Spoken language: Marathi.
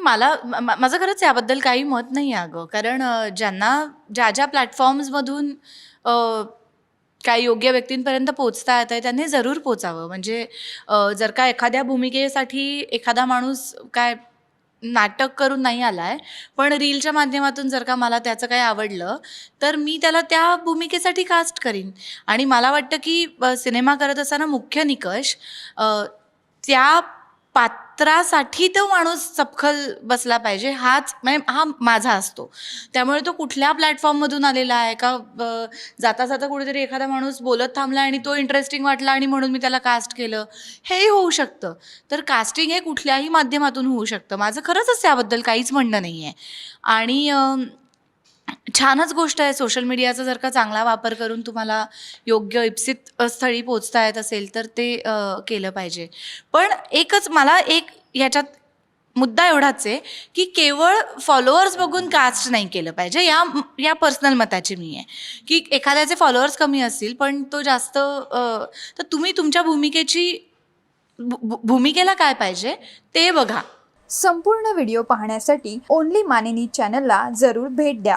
माझं खरंच याबद्दल काही मत नाही आहे अगं. कारण ज्यांना ज्या प्लॅटफॉर्म्समधून काही योग्य व्यक्तींपर्यंत पोहोचता येत आहे त्यांनी जरूर पोचावं. म्हणजे जर का एखाद्या भूमिकेसाठी एखादा माणूस काय नाटक करून नाही आलाय, पण रीलच्या माध्यमातून जर का मला त्याचं काही आवडलं, तर मी त्याला त्या भूमिकेसाठी कास्ट करीन. आणि मला वाटतं की सिनेमा करत असताना मुख्य निकष त्या पात्रासाठी तो माणूस चपखल बसला पाहिजे, म्हणजे हा माझा असतो. त्यामुळे तो कुठल्या प्लॅटफॉर्ममधून आलेला आहे का, जाता जाता कुठेतरी एखादा माणूस बोलत थांबला आणि तो इंटरेस्टिंग वाटला आणि म्हणून मी त्याला कास्ट केलं, हेही होऊ शकतं. तर कास्टिंग हे कुठल्याही माध्यमातून होऊ शकतं. माझं खरंच याबद्दल काहीच म्हणणं नाही आहे. आणि छानच गोष्ट आहे सोशल मीडियाचा जर का चांगला वापर करून तुम्हाला योग्य इप्सित स्थळी पोचता येत असेल तर ते केलं पाहिजे. पण मला एक ह्याच्यात मुद्दा एवढाच आहे की केवळ फॉलोअर्स बघून कास्ट नाही केलं पाहिजे. या पर्सनल मताची मी आहे की एखाद्याचे फॉलोअर्स कमी असतील पण तो जास्त तर तुम्ही तुमच्या भूमिकेला काय पाहिजे ते बघा. संपूर्ण व्हिडिओ पाहण्यासाठी ओनली मानिनी चॅनलला जरूर भेट द्या.